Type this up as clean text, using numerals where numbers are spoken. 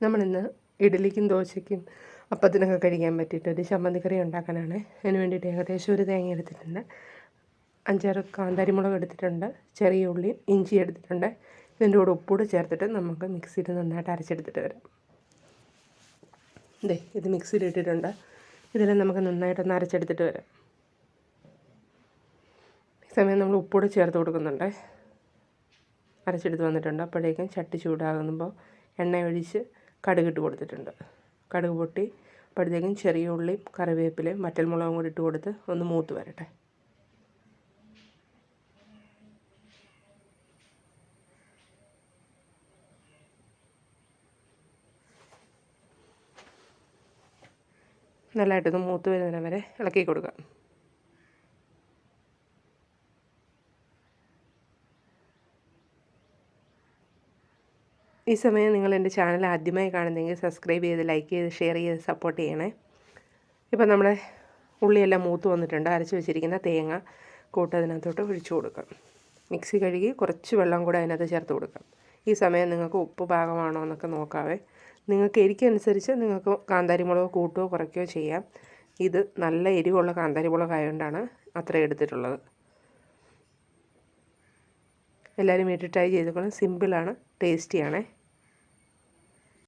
നമ്മളിന്ന് ഇഡ്ഡലിക്കും ദോശയ്ക്കും അപ്പത്തിനൊക്കെ കഴിക്കാൻ പറ്റിയിട്ടൊരു ചമ്മന്തിക്കറി ഉണ്ടാക്കാനാണ്. അതിന് വേണ്ടിയിട്ട് ഏകദേശം ഒരു തേങ്ങ എടുത്തിട്ടുണ്ട്, 5-6 കാന്താരിമുളക് എടുത്തിട്ടുണ്ട്, ചെറിയ ഉള്ളി ഇഞ്ചി എടുത്തിട്ടുണ്ട്. ഇതിൻ്റെ കൂടെ ഉപ്പൂടെ ചേർത്തിട്ട് നമുക്ക് മിക്സിയിൽ നന്നായിട്ട് അരച്ചെടുത്തിട്ട് വരാം. ഇത് മിക്സിയിൽ ഇട്ടിട്ടുണ്ട്. ഇതെല്ലാം നമുക്ക് നന്നായിട്ടൊന്ന് അരച്ചെടുത്തിട്ട് വരാം. ഈ സമയം നമ്മൾ ഉപ്പൂടെ ചേർത്ത് കൊടുക്കുന്നുണ്ട്. അരച്ചെടുത്ത് വന്നിട്ടുണ്ട്. അപ്പോഴേക്കും ചട്ടി ചൂടാകുമ്പോൾ എണ്ണ ഒഴിച്ച് കടുകിട്ട് കൊടുത്തിട്ടുണ്ട്. കടുക് പൊട്ടി അപ്പോഴത്തേക്കും ചെറിയ ഉള്ളിയും കറിവേപ്പിലയും വറ്റൽമുളകും കൂടി ഇട്ട് കൊടുത്ത് ഒന്ന് മൂത്ത് വരട്ടെ. നല്ലതായിട്ടൊന്ന് മൂത്ത് വരുന്നതിന് വരെ ഇളക്കി കൊടുക്കാം. ഈ സമയം നിങ്ങൾ എൻ്റെ ചാനൽ ആദ്യമായി കാണുന്നെങ്കിൽ സബ്സ്ക്രൈബ് ചെയ്ത് ലൈക്ക് ചെയ്ത് ഷെയർ ചെയ്ത് സപ്പോർട്ട് ചെയ്യണേ. ഇപ്പം നമ്മുടെ ഉള്ളിയെല്ലാം മൂത്ത് വന്നിട്ടുണ്ട്. അരച്ച് വെച്ചിരിക്കുന്ന തേങ്ങ കൂട്ട് അതിനകത്തോട്ട് ഒഴിച്ചു കൊടുക്കാം. മിക്സി കഴുകി കുറച്ച് വെള്ളം കൂടെ അതിനകത്ത് ചേർത്ത് കൊടുക്കാം. ഈ സമയം നിങ്ങൾക്ക് ഉപ്പ് പാകമാണോ എന്നൊക്കെ നോക്കാവേ. നിങ്ങൾക്ക് എരിക്കനുസരിച്ച് നിങ്ങൾക്ക് കാന്താരിമുളക് കൂട്ടുകയോ കുറയ്ക്കുകയോ ചെയ്യാം. ഇത് നല്ല എരിവുള്ള കാന്താരിമുളക് ആയതുകൊണ്ടാണ് അത്രയും എടുത്തിട്ടുള്ളത്. എല്ലാവരും വീട്ടിൽ ട്രൈ ചെയ്തേക്കണം. സിമ്പിളാണ്, ടേസ്റ്റിയാണേ.